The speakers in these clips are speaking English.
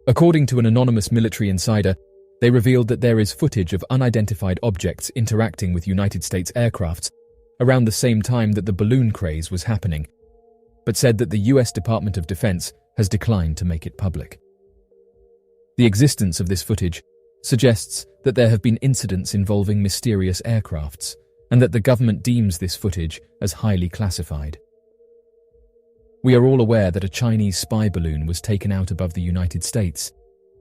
According to an anonymous military insider, they revealed that there is footage of unidentified objects interacting with United States aircrafts around the same time that the balloon craze was happening, but said that the US Department of Defense has declined to make it public. The existence of this footage suggests that there have been incidents involving mysterious aircrafts, and that the government deems this footage as highly classified. We are all aware that a Chinese spy balloon was taken out above the United States,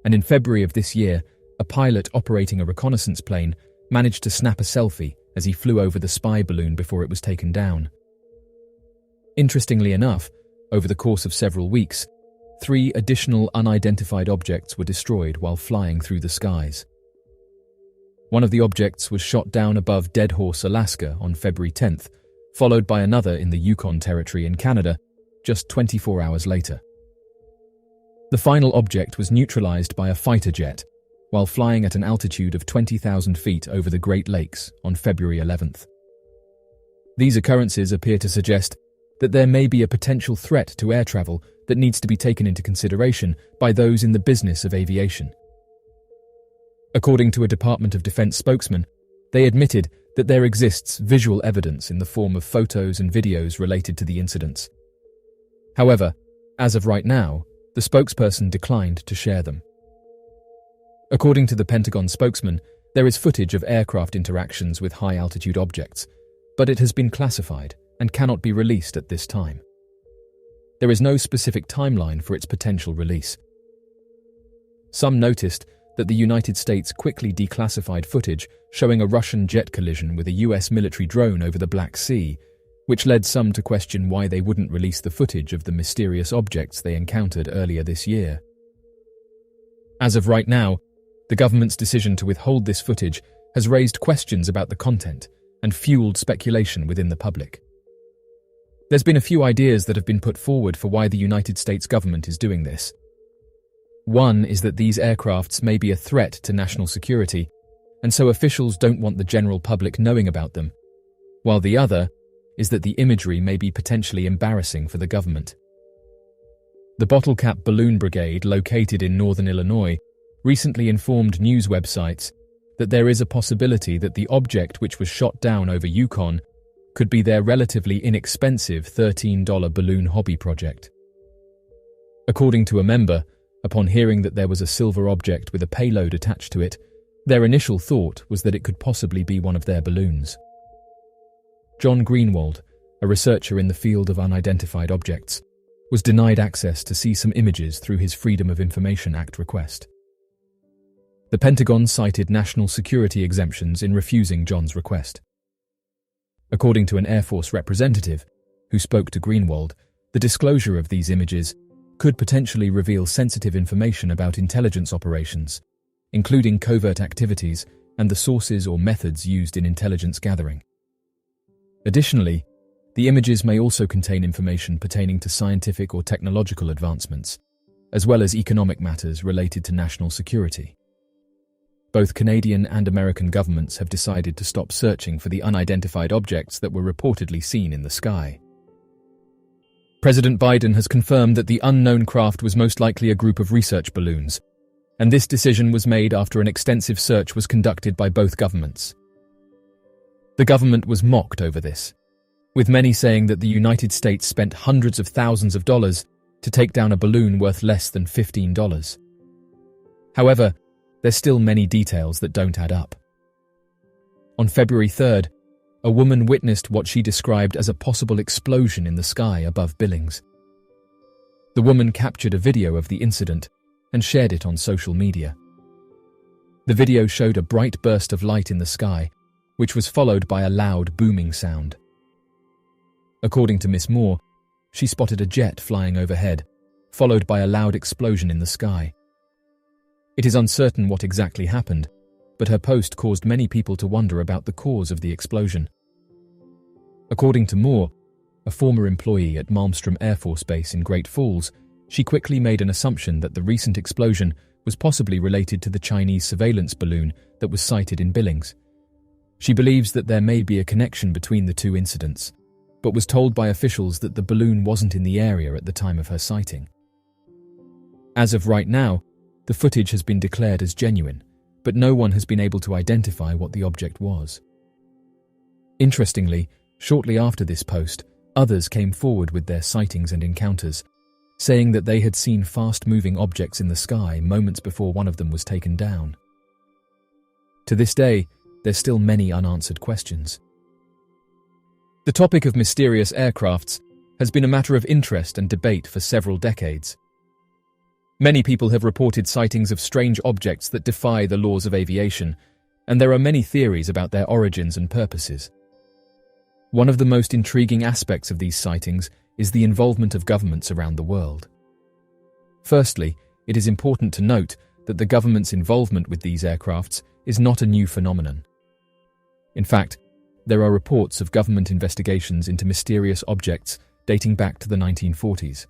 and in February of this year, a pilot operating a reconnaissance plane managed to snap a selfie as he flew over the spy balloon before it was taken down. Interestingly enough, over the course of several weeks, 3 additional unidentified objects were destroyed while flying through the skies. One of the objects was shot down above Dead Horse, Alaska on February 10th, followed by another in the Yukon Territory in Canada just 24 hours later. The final object was neutralized by a fighter jet while flying at an altitude of 20,000 feet over the Great Lakes on February 11th. These occurrences appear to suggest that there may be a potential threat to air travel that needs to be taken into consideration by those in the business of aviation. According to a Department of Defense spokesman, they admitted that there exists visual evidence in the form of photos and videos related to the incidents. However, as of right now, the spokesperson declined to share them. According to the Pentagon spokesman, there is footage of aircraft interactions with high-altitude objects, but it has been classified and cannot be released at this time. There is no specific timeline for its potential release. Some noticed that the United States quickly declassified footage showing a Russian jet collision with a US military drone over the Black Sea, which led some to question why they wouldn't release the footage of the mysterious objects they encountered earlier this year. As of right now, the government's decision to withhold this footage has raised questions about the content and fueled speculation within the public. There's been a few ideas that have been put forward for why the United States government is doing this. One is that these aircrafts may be a threat to national security, and so officials don't want the general public knowing about them, while the other is that the imagery may be potentially embarrassing for the government. The Bottle Cap Balloon Brigade, located in northern Illinois, recently informed news websites that there is a possibility that the object which was shot down over Yukon could be their relatively inexpensive $13 balloon hobby project. According to a member, upon hearing that there was a silver object with a payload attached to it, their initial thought was that it could possibly be one of their balloons. John Greenwald, a researcher in the field of unidentified objects, was denied access to see some images through his Freedom of Information Act request. The Pentagon cited national security exemptions in refusing John's request. According to an Air Force representative who spoke to Greenwald, the disclosure of these images could potentially reveal sensitive information about intelligence operations, including covert activities and the sources or methods used in intelligence gathering. Additionally, the images may also contain information pertaining to scientific or technological advancements, as well as economic matters related to national security. Both Canadian and American governments have decided to stop searching for the unidentified objects that were reportedly seen in the sky. President Biden has confirmed that the unknown craft was most likely a group of research balloons, and this decision was made after an extensive search was conducted by both governments. The government was mocked over this, with many saying that the United States spent hundreds of thousands of dollars to take down a balloon worth less than $15. However, there's still many details that don't add up. On February 3rd, a woman witnessed what she described as a possible explosion in the sky above Billings. The woman captured a video of the incident and shared it on social media. The video showed a bright burst of light in the sky, which was followed by a loud booming sound. According to Miss Moore, she spotted a jet flying overhead, followed by a loud explosion in the sky. It is uncertain what exactly happened, but her post caused many people to wonder about the cause of the explosion. According to Moore, a former employee at Malmstrom Air Force Base in Great Falls, she quickly made an assumption that the recent explosion was possibly related to the Chinese surveillance balloon that was sighted in Billings. She believes that there may be a connection between the two incidents, but was told by officials that the balloon wasn't in the area at the time of her sighting. As of right now, The footage has been declared as genuine, but no one has been able to identify what the object was. Interestingly, shortly after this post, others came forward with their sightings and encounters, saying that they had seen fast-moving objects in the sky moments before one of them was taken down. To this day, there's still many unanswered questions. The topic of mysterious aircrafts has been a matter of interest and debate for several decades. Many people have reported sightings of strange objects that defy the laws of aviation, and there are many theories about their origins and purposes. One of the most intriguing aspects of these sightings is the involvement of governments around the world. Firstly, it is important to note that the government's involvement with these aircrafts is not a new phenomenon. In fact, there are reports of government investigations into mysterious objects dating back to the 1940s.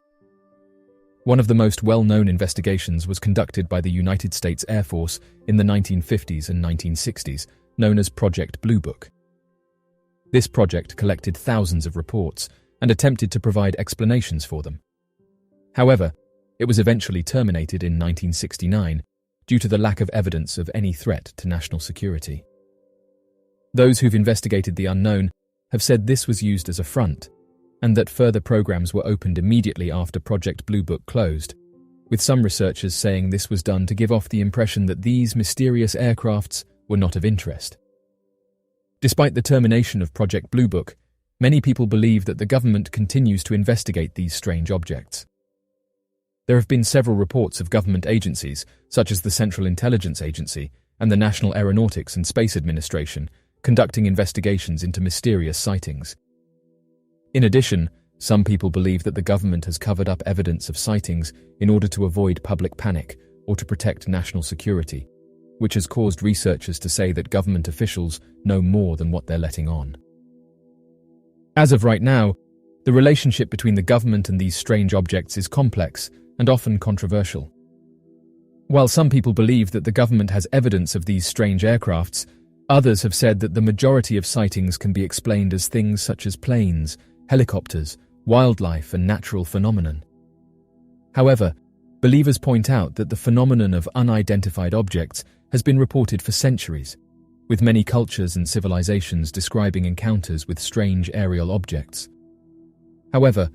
One of the most well-known investigations was conducted by the United States Air Force in the 1950s and 1960s, known as Project Blue Book. This project collected thousands of reports and attempted to provide explanations for them. However, it was eventually terminated in 1969 due to the lack of evidence of any threat to national security. Those who've investigated the unknown have said this was used as a front, and that further programs were opened immediately after Project Blue Book closed, with some researchers saying this was done to give off the impression that these mysterious aircrafts were not of interest. Despite the termination of Project Blue Book, many people believe that the government continues to investigate these strange objects. There have been several reports of government agencies, such as the Central Intelligence Agency and the National Aeronautics and Space Administration, conducting investigations into mysterious sightings. In addition, some people believe that the government has covered up evidence of sightings in order to avoid public panic or to protect national security, which has caused researchers to say that government officials know more than what they're letting on. As of right now, the relationship between the government and these strange objects is complex and often controversial. While some people believe that the government has evidence of these strange aircrafts, others have said that the majority of sightings can be explained as things such as planes, helicopters, wildlife, and natural phenomenon. However, believers point out that the phenomenon of unidentified objects has been reported for centuries, with many cultures and civilizations describing encounters with strange aerial objects. However,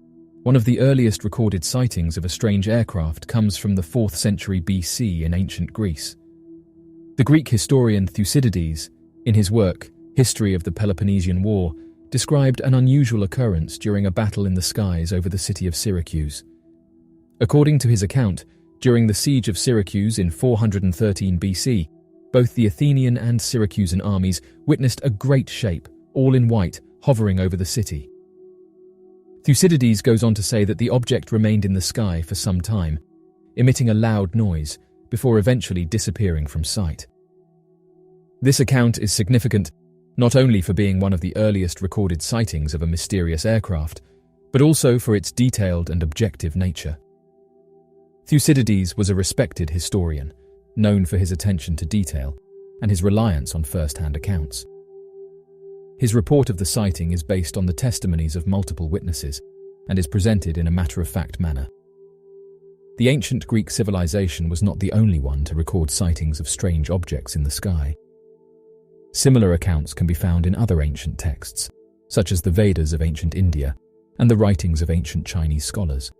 one of the earliest recorded sightings of a strange aircraft comes from the 4th century BC in ancient Greece. The Greek historian Thucydides, in his work History of the Peloponnesian War, described an unusual occurrence during a battle in the skies over the city of Syracuse. According to his account, during the siege of Syracuse in 413 BC, both the Athenian and Syracusan armies witnessed a great shape, all in white, hovering over the city. Thucydides goes on to say that the object remained in the sky for some time, emitting a loud noise, before eventually disappearing from sight. This account is significant not only for being one of the earliest recorded sightings of a mysterious aircraft, but also for its detailed and objective nature. Thucydides was a respected historian, known for his attention to detail and his reliance on first-hand accounts. His report of the sighting is based on the testimonies of multiple witnesses and is presented in a matter-of-fact manner. The ancient Greek civilization was not the only one to record sightings of strange objects in the sky. Similar accounts can be found in other ancient texts, such as the Vedas of ancient India and the writings of ancient Chinese scholars.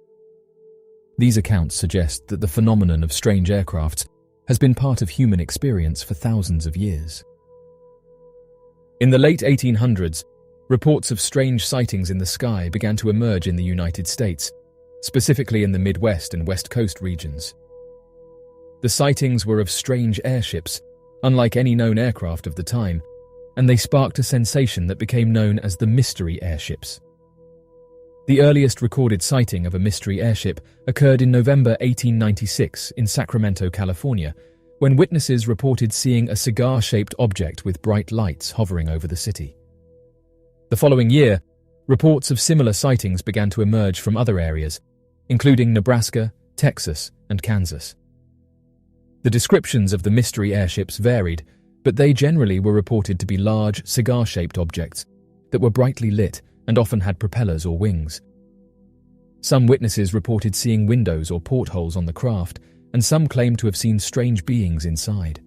These accounts suggest that the phenomenon of strange aircrafts has been part of human experience for thousands of years. In the late 1800s, reports of strange sightings in the sky began to emerge in the United States, specifically in the Midwest and West Coast regions. The sightings were of strange airships, unlike any known aircraft of the time, and they sparked a sensation that became known as the mystery airships. The earliest recorded sighting of a mystery airship occurred in November 1896 in Sacramento, California, when witnesses reported seeing a cigar-shaped object with bright lights hovering over the city. The following year, reports of similar sightings began to emerge from other areas, including Nebraska, Texas, and Kansas. The descriptions of the mystery airships varied, but they generally were reported to be large, cigar-shaped objects that were brightly lit and often had propellers or wings. Some witnesses reported seeing windows or portholes on the craft and some claimed to have seen strange beings inside.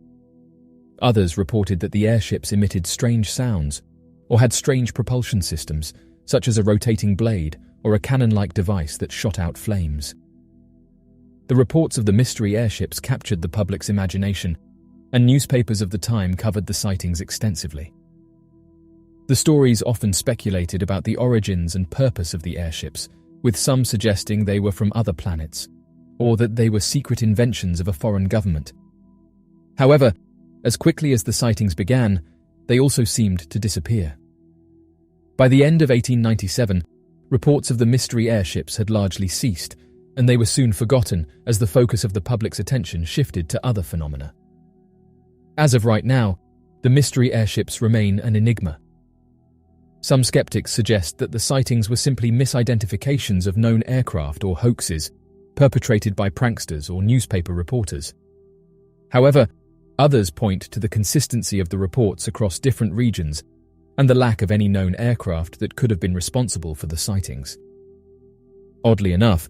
Others reported that the airships emitted strange sounds or had strange propulsion systems, such as a rotating blade or a cannon-like device that shot out flames. The reports of the mystery airships captured the public's imagination, and newspapers of the time covered the sightings extensively. The stories often speculated about the origins and purpose of the airships, with some suggesting they were from other planets, or that they were secret inventions of a foreign government. However, as quickly as the sightings began, they also seemed to disappear. By the end of 1897, reports of the mystery airships had largely ceased, and they were soon forgotten as the focus of the public's attention shifted to other phenomena. As of right now, the mystery airships remain an enigma. Some skeptics suggest that the sightings were simply misidentifications of known aircraft or hoaxes perpetrated by pranksters or newspaper reporters. However, others point to the consistency of the reports across different regions and the lack of any known aircraft that could have been responsible for the sightings. Oddly enough,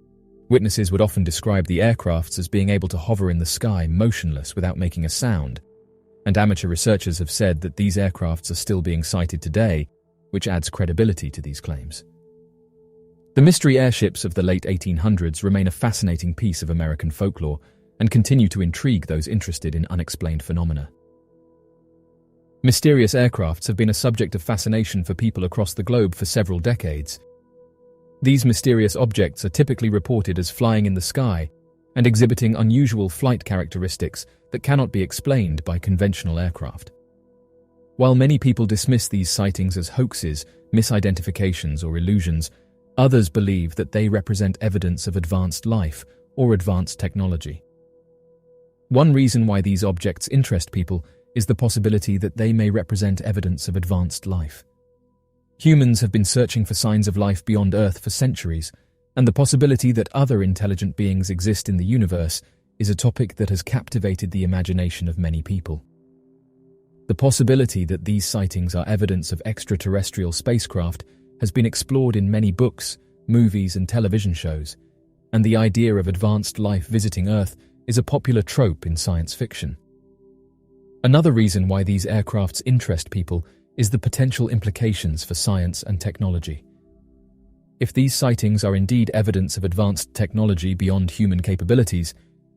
witnesses would often describe the aircrafts as being able to hover in the sky motionless without making a sound, and amateur researchers have said that these aircrafts are still being sighted today, which adds credibility to these claims. The mystery airships of the late 1800s remain a fascinating piece of American folklore and continue to intrigue those interested in unexplained phenomena. Mysterious aircrafts have been a subject of fascination for people across the globe for several decades. These mysterious objects are typically reported as flying in the sky and exhibiting unusual flight characteristics that cannot be explained by conventional aircraft. While many people dismiss these sightings as hoaxes, misidentifications, or illusions, others believe that they represent evidence of advanced life or advanced technology. One reason why these objects interest people is the possibility that they may represent evidence of advanced life. Humans have been searching for signs of life beyond Earth for centuries, and the possibility that other intelligent beings exist in the universe is a topic that has captivated the imagination of many people. The possibility that these sightings are evidence of extraterrestrial spacecraft has been explored in many books, movies, and television shows, and the idea of advanced life visiting Earth is a popular trope in science fiction. Another reason why these aircrafts interest people is the potential implications for science and technology. If these sightings are indeed evidence of advanced technology beyond human capabilities,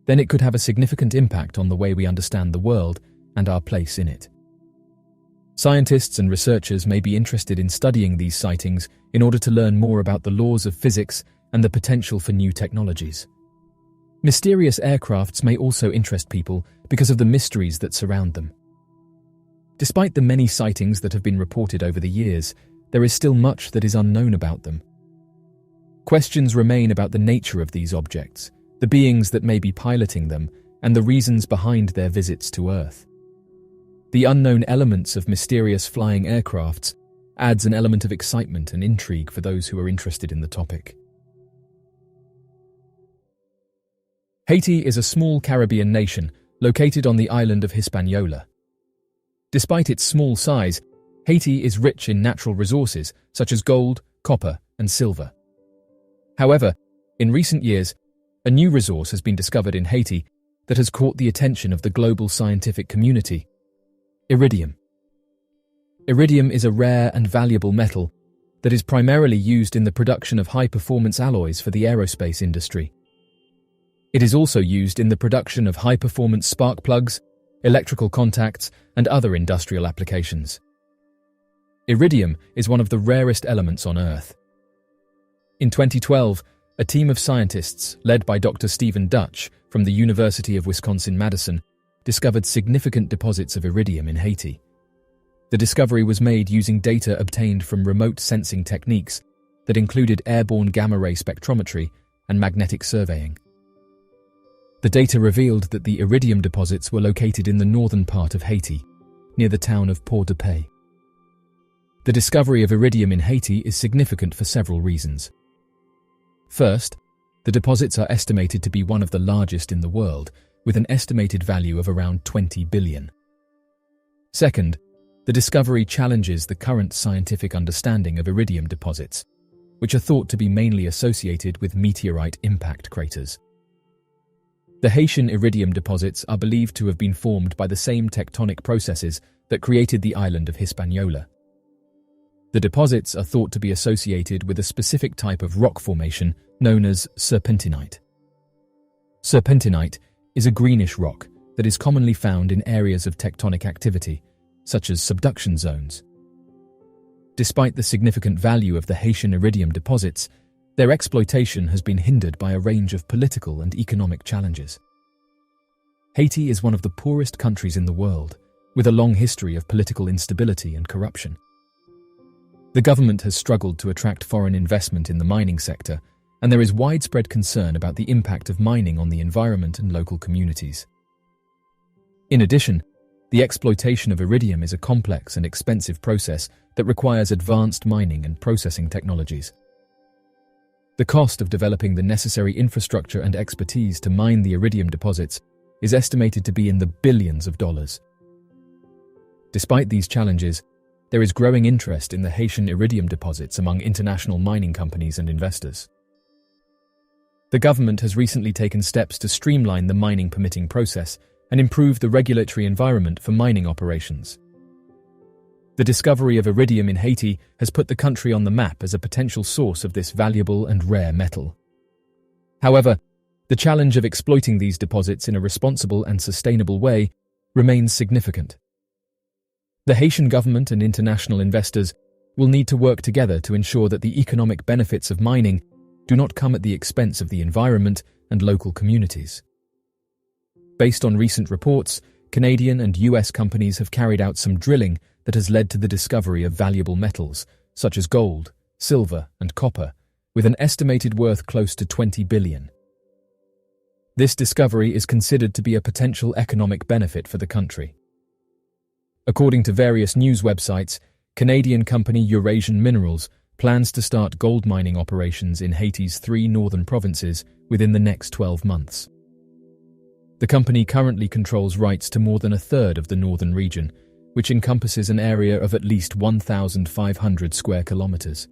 then it could have a significant impact on the way we understand the world and our place in it. Scientists and researchers may be interested in studying these sightings in order to learn more about the laws of physics and the potential for new technologies. Mysterious aircrafts may also interest people because of the mysteries that surround them. Despite the many sightings that have been reported over the years, there is still much that is unknown about them. Questions remain about the nature of these objects, the beings that may be piloting them, and the reasons behind their visits to Earth. The unknown elements of mysterious flying aircrafts adds an element of excitement and intrigue for those who are interested in the topic. Haiti is a small Caribbean nation located on the island of Hispaniola. Despite its small size, Haiti is rich in natural resources such as gold, copper, and silver. However, in recent years, a new resource has been discovered in Haiti that has caught the attention of the global scientific community: Iridium. Iridium is a rare and valuable metal that is primarily used in the production of high-performance alloys for the aerospace industry. It is also used in the production of high-performance spark plugs, electrical contacts, and other industrial applications. Iridium is one of the rarest elements on Earth. In 2012, a team of scientists, led by Dr. Stephen Dutch from the University of Wisconsin-Madison, discovered significant deposits of iridium in Haiti. The discovery was made using data obtained from remote sensing techniques that included airborne gamma-ray spectrometry and magnetic surveying. The data revealed that the iridium deposits were located in the northern part of Haiti, near the town of Port-de-Paix. The discovery of iridium in Haiti is significant for several reasons. First, the deposits are estimated to be one of the largest in the world, with an estimated value of around 20 billion. Second, the discovery challenges the current scientific understanding of iridium deposits, which are thought to be mainly associated with meteorite impact craters. The Haitian iridium deposits are believed to have been formed by the same tectonic processes that created the island of Hispaniola. The deposits are thought to be associated with a specific type of rock formation known as serpentinite. Serpentinite is a greenish rock that is commonly found in areas of tectonic activity, such as subduction zones. Despite the significant value of the Haitian iridium deposits, their exploitation has been hindered by a range of political and economic challenges. Haiti is one of the poorest countries in the world, with a long history of political instability and corruption. The government has struggled to attract foreign investment in the mining sector, and there is widespread concern about the impact of mining on the environment and local communities. In addition, the exploitation of iridium is a complex and expensive process that requires advanced mining and processing technologies. The cost of developing the necessary infrastructure and expertise to mine the iridium deposits is estimated to be in the billions of dollars. Despite these challenges, there is growing interest in the Haitian iridium deposits among international mining companies and investors. The government has recently taken steps to streamline the mining permitting process and improve the regulatory environment for mining operations. The discovery of iridium in Haiti has put the country on the map as a potential source of this valuable and rare metal. However, the challenge of exploiting these deposits in a responsible and sustainable way remains significant. The Haitian government and international investors will need to work together to ensure that the economic benefits of mining do not come at the expense of the environment and local communities. Based on recent reports, Canadian and US companies have carried out some drilling that has led to the discovery of valuable metals, such as gold, silver, and copper, with an estimated worth close to $20 billion. This discovery is considered to be a potential economic benefit for the country. According to various news websites, Canadian company Eurasian Minerals plans to start gold mining operations in Haiti's 3 northern provinces within the next 12 months. The company currently controls rights to more than a third of the northern region, which encompasses an area of at least 1,500 square kilometers.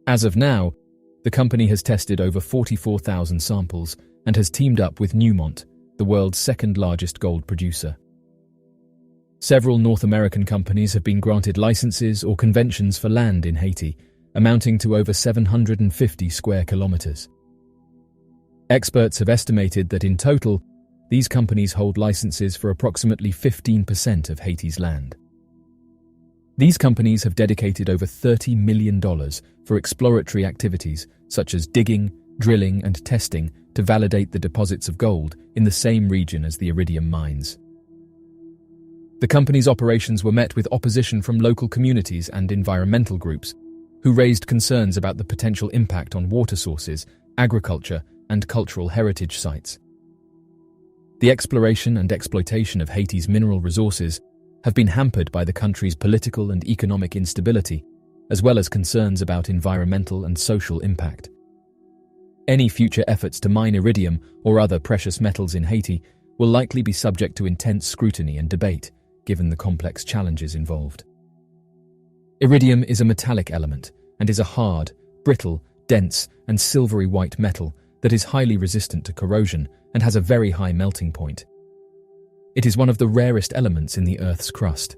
As of now, the company has tested over 44,000 samples and has teamed up with Newmont, the world's second-largest gold producer. Several North American companies have been granted licenses or conventions for land in Haiti, amounting to over 750 square kilometers. Experts have estimated that in total, these companies hold licenses for approximately 15% of Haiti's land. These companies have dedicated over $30 million for exploratory activities such as digging, drilling, and testing to validate the deposits of gold in the same region as the iridium mines. The company's operations were met with opposition from local communities and environmental groups, who raised concerns about the potential impact on water sources, agriculture, and cultural heritage sites. The exploration and exploitation of Haiti's mineral resources have been hampered by the country's political and economic instability, as well as concerns about environmental and social impact. Any future efforts to mine iridium or other precious metals in Haiti will likely be subject to intense scrutiny and debate, given the complex challenges involved. Iridium is a metallic element and is a hard, brittle, dense, and silvery white metal that is highly resistant to corrosion and has a very high melting point. It is one of the rarest elements in the Earth's crust.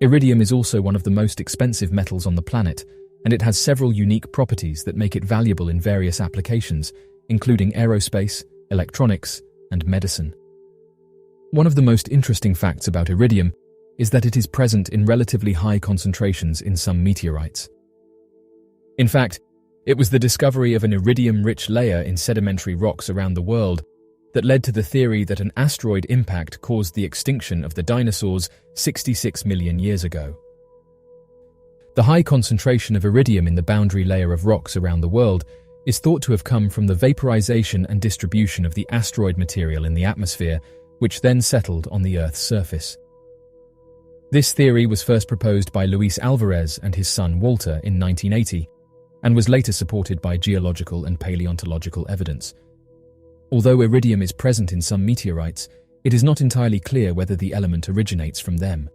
Iridium is also one of the most expensive metals on the planet, and it has several unique properties that make it valuable in various applications, including aerospace, electronics, and medicine. One of the most interesting facts about iridium is that it is present in relatively high concentrations in some meteorites. In fact, it was the discovery of an iridium-rich layer in sedimentary rocks around the world that led to the theory that an asteroid impact caused the extinction of the dinosaurs 66 million years ago. The high concentration of iridium in the boundary layer of rocks around the world is thought to have come from the vaporization and distribution of the asteroid material in the atmosphere, which then settled on the Earth's surface. This theory was first proposed by Luis Alvarez and his son Walter in 1980, and was later supported by geological and paleontological evidence. Although iridium is present in some meteorites, it is not entirely clear whether the element originates from them.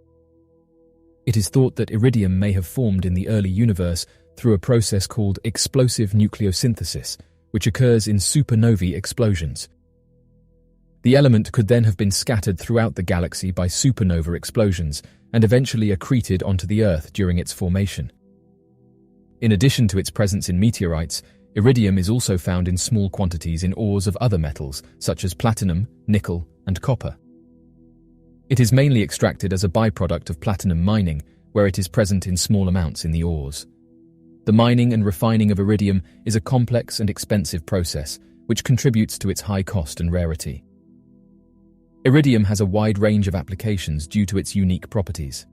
It is thought that iridium may have formed in the early universe through a process called explosive nucleosynthesis, which occurs in supernovae explosions, The element could then have been scattered throughout the galaxy by supernova explosions and eventually accreted onto the Earth during its formation. In addition to its presence in meteorites, iridium is also found in small quantities in ores of other metals, such as platinum, nickel, and copper. It is mainly extracted as a byproduct of platinum mining, where it is present in small amounts in the ores. The mining and refining of iridium is a complex and expensive process, which contributes to its high cost and rarity. Iridium has a wide range of applications due to its unique properties.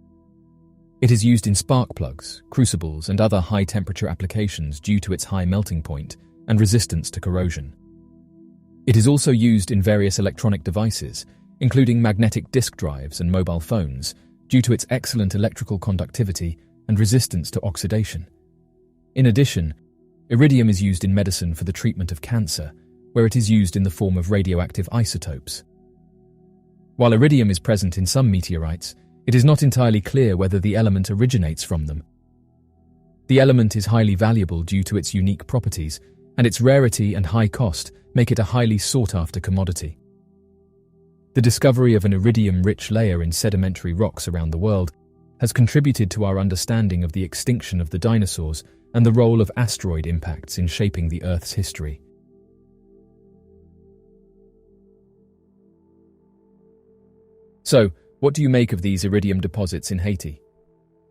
It is used in spark plugs, crucibles, and other high-temperature applications due to its high melting point and resistance to corrosion. It is also used in various electronic devices, including magnetic disk drives and mobile phones, due to its excellent electrical conductivity and resistance to oxidation. In addition, iridium is used in medicine for the treatment of cancer, where it is used in the form of radioactive isotopes. While iridium is present in some meteorites, it is not entirely clear whether the element originates from them. The element is highly valuable due to its unique properties, and its rarity and high cost make it a highly sought-after commodity. The discovery of an iridium-rich layer in sedimentary rocks around the world has contributed to our understanding of the extinction of the dinosaurs and the role of asteroid impacts in shaping the Earth's history. So, what do you make of these iridium deposits in Haiti?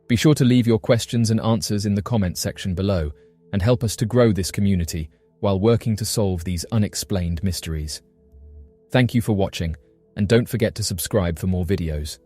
Be sure to leave your questions and answers in the comment section below and help us to grow this community while working to solve these unexplained mysteries. Thank you for watching, and don't forget to subscribe for more videos.